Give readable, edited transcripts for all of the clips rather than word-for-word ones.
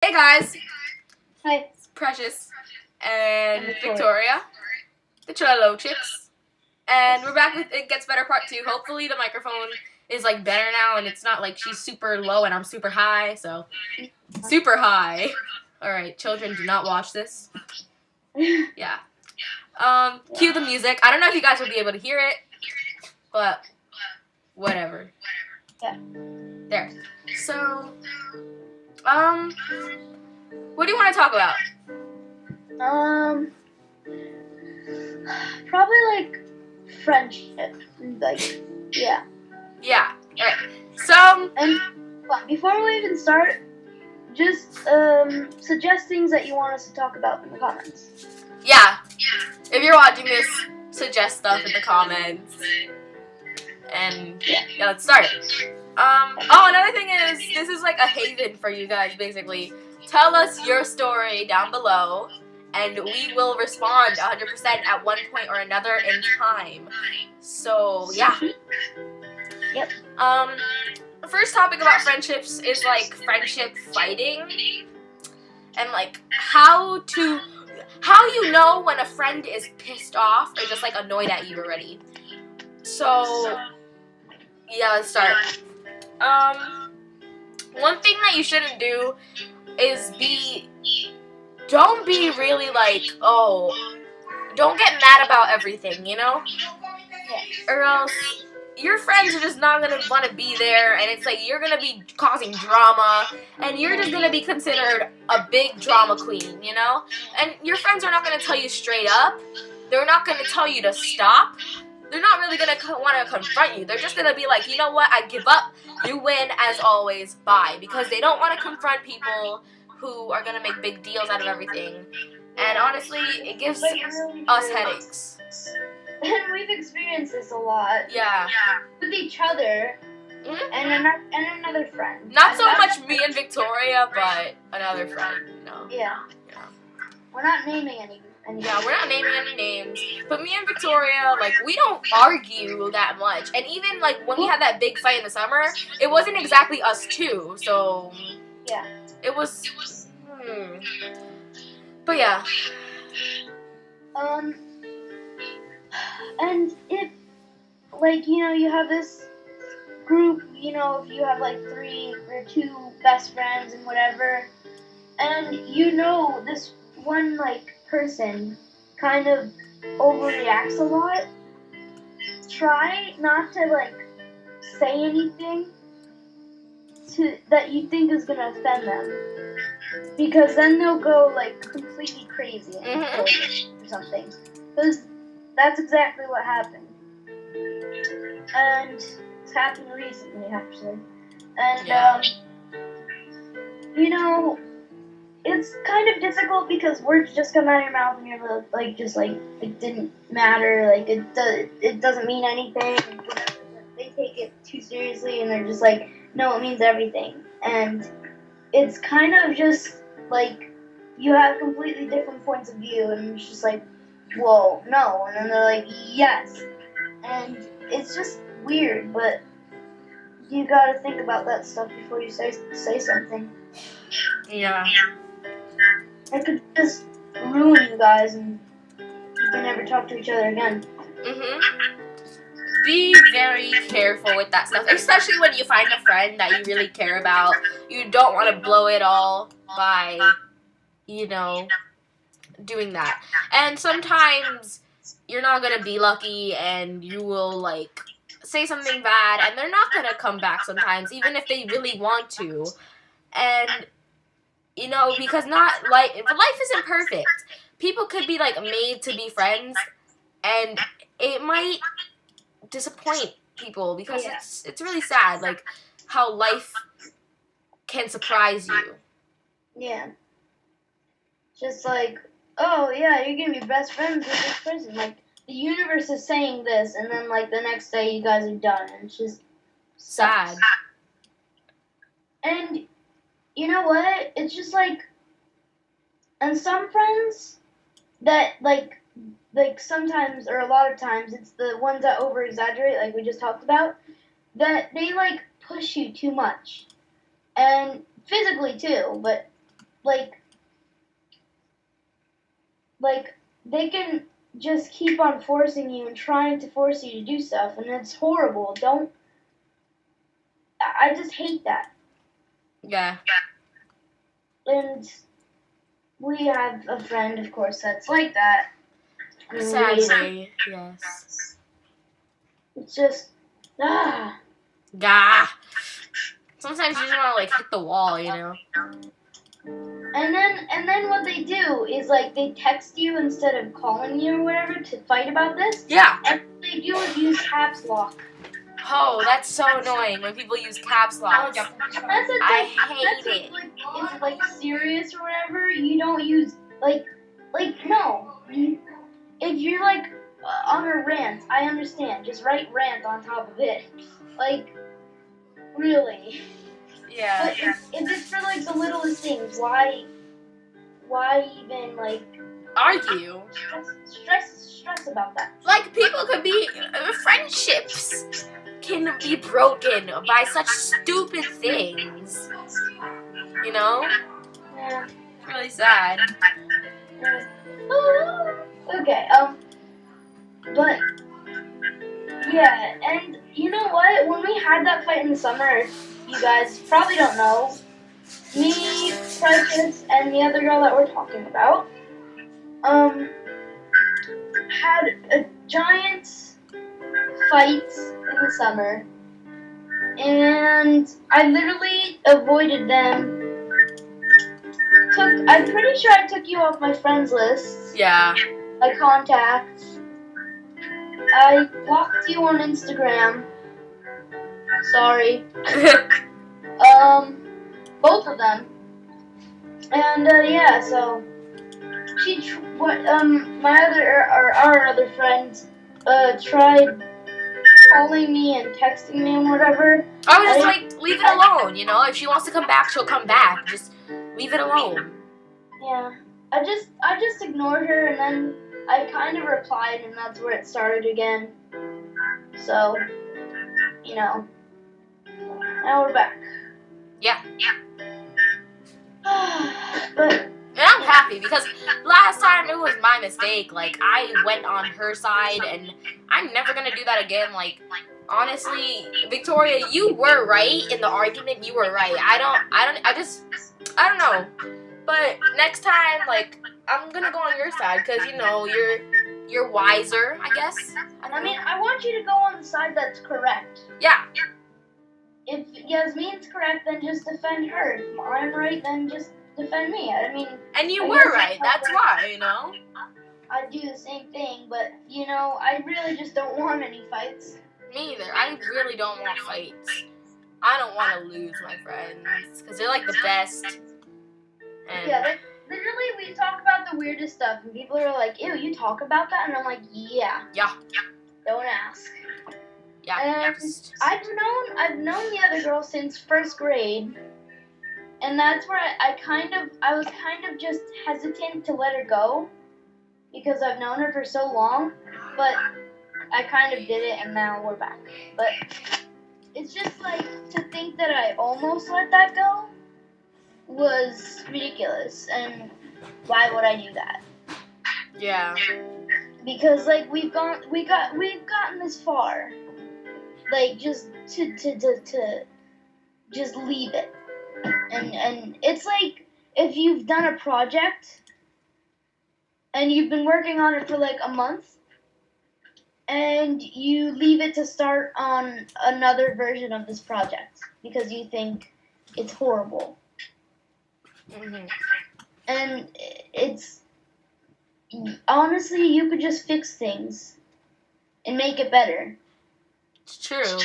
Hey guys, Hi. it's Precious and And Victoria, the Trello Chicks, and we're back with It Gets Better Part 2. Hopefully the microphone is like better now and it's not like she's super low and I'm super high, so super high. Alright, children, do not watch this. Yeah. Cue the music. I don't know if you guys will be able to hear it, but whatever. Yeah. There. So, what do you want to talk about? Probably like friendship. Like, yeah. Yeah. Alright. So, But before we even start, just suggest things that you want us to talk about in the comments. yeah. If you're watching this, suggest stuff in the comments. And yeah, let's start. Another thing is, this is like a haven for you guys, basically. Tell us your story down below, and we will respond 100% at one point or another in time. So, yeah. Yep. The first topic about friendships is like friendship fighting. And like how you know when a friend is pissed off or just like annoyed at you already. So, yeah, let's start. One thing that you shouldn't do is don't be really like, don't get mad about everything, you know? Or else your friends are just not gonna want to be there, and it's like you're gonna be causing drama, and you're just gonna be considered a big drama queen, you know? And your friends are not gonna tell you straight up. They're not gonna tell you to stop. They're not really gonna want to confront you. They're just gonna be like, you know what? I give up. You win as always. Bye. Because they don't want to confront people who are gonna make big deals out of everything. And honestly, it gives us headaches. And we've experienced this a lot. Yeah. With each other. Mm-hmm. And another friend. Not so much me and Victoria, but another friend. No. Yeah. We're not naming any. Yeah, we're not naming any names. But me and Victoria, like, we don't argue that much. And even, like, when we had that big fight in the summer, it wasn't exactly us two. So, yeah. It was, But, yeah. And if, like, you know, you have this group, you know, if you have, like, 3 or 2 best friends and whatever, and you know this one, like, person kind of overreacts a lot, try not to, like, say anything that you think is gonna offend them, because then they'll go, like, completely crazy and kill you or something, because that's exactly what happened, and it's happened recently, actually, and, you know, it's kind of difficult because words just come out of your mouth and you're like, just like, it didn't matter, like, it doesn't mean anything, and whatever. They take it too seriously and they're just like, no, it means everything. And it's kind of just like, you have completely different points of view, and it's just like, whoa, no, and then they're like, yes. And it's just weird, but you gotta think about that stuff before you say something. Yeah. It could just ruin you guys, and you can never talk to each other again. Be very careful with that stuff, especially when you find a friend that you really care about. You don't want to blow it all by, you know, doing that. And sometimes you're not going to be lucky and you will, like, say something bad and they're not going to come back sometimes, even if they really want to. And, you know, because life isn't perfect. People could be, like, made to be friends, and it might disappoint people because it's really sad, like, how life can surprise you. Yeah. Just like, oh yeah, you're gonna be best friends with this person. Like, the universe is saying this, and then, like, the next day you guys are done, and it's just sad. And you know what? It's just like, and some friends that, like sometimes, or a lot of times, it's the ones that over-exaggerate, like we just talked about, that they, like, push you too much. And physically, too, but like they can just keep on forcing you and trying to force you to do stuff, and it's horrible. I just hate that. Yeah. And we have a friend, of course, that's like that. Sadly, yes. It's just, ah. Gah. Sometimes you just want to, like, hit the wall, you know? And then what they do is, like, they text you instead of calling you or whatever to fight about this. Yeah. And what they do is use caps lock. Oh, that's so annoying when people use caps lock. I hate it. Like, it's, like, serious or whatever. You don't use, like no. If you're, like, on a rant, I understand. Just write rant on top of it. Like, really. Yeah. But if it's for, like, the littlest things, why even, like, argue? Stress about that. Like, people could be, friendships can be broken by such stupid things. You know? Yeah. It's really sad. Yeah. Okay, but, yeah, and you know what? When we had that fight in the summer, you guys probably don't know, me, Precious, and the other girl that we're talking about, had a giant fight in the summer, and I literally avoided them. I'm pretty sure I took you off my friends list. Yeah. My contacts. I blocked you on Instagram. Sorry. Both of them. And yeah, so our other friend tried calling me and texting me and whatever. I was just like, leave it alone, you know? If she wants to come back, she'll come back. Just leave it alone. Yeah. I just ignored her, and then I kind of replied, and that's where it started again. So, you know, now we're back. Yeah. But and I'm happy because last time it was my mistake. Like, I went on her side, and I'm never gonna do that again. Like, honestly, Victoria, you were right in the argument. You were right. I don't know. But next time, like, I'm gonna go on your side because, you know, you're wiser, I guess. I mean, I want you to go on the side that's correct. Yeah. If Yasmin's correct, then just defend her. If I'm right, then just defend me. I mean... And you were right. That's why, you know? I do the same thing, but, you know, I really just don't want any fights. Me either. I really don't want fights. I don't want to lose my friends because they're, like, the best. And yeah, literally, we talk about the weirdest stuff, and people are like, ew, you talk about that? And I'm like, yeah. Yeah. Don't ask. Yeah. And I've known the other girl since first grade, and that's where I was kind of just hesitant to let her go, because I've known her for so long, but I kind of did it, and now we're back. But it's just like, to think that I almost let that go was ridiculous, and why would I do that? Yeah. Because, like, we've gotten this far, like, just to just leave it, and it's like, if you've done a project and you've been working on it for like a month, and you leave it to start on another version of this project because you think it's horrible. Mm-hmm. And it's, honestly, you could just fix things and make it better. It's true. So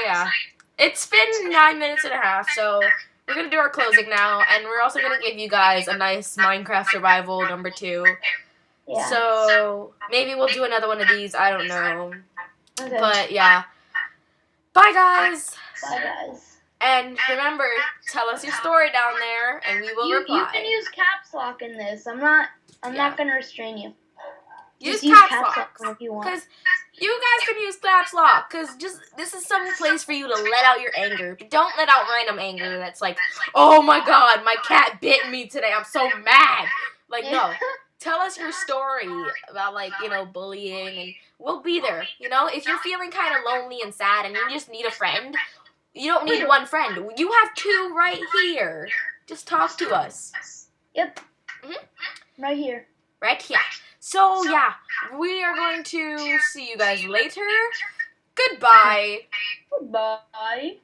yeah, it's been 9 minutes and a half, so we're going to do our closing now, and we're also going to give you guys a nice Minecraft Survival number 2. Yeah. So maybe we'll do another one of these, I don't know. Okay. But yeah. Bye guys! Bye, guys. And remember, tell us your story down there, and we will reply. You can use caps lock in this. I'm not gonna restrain you. Use Just caps lock if you want. Because You guys can use caps lock, because this is some place for you to let out your anger. But don't let out random anger that's like, oh my god, my cat bit me today, I'm so mad. Like, no. Tell us your story about, like, you know, bullying, and we'll be there. You know, if you're feeling kind of lonely and sad and you just need a friend, you don't need one friend. You have two right here. Just talk to us. Yep. Right here. Right here. So, yeah, we are going to see you guys later. Goodbye. Goodbye.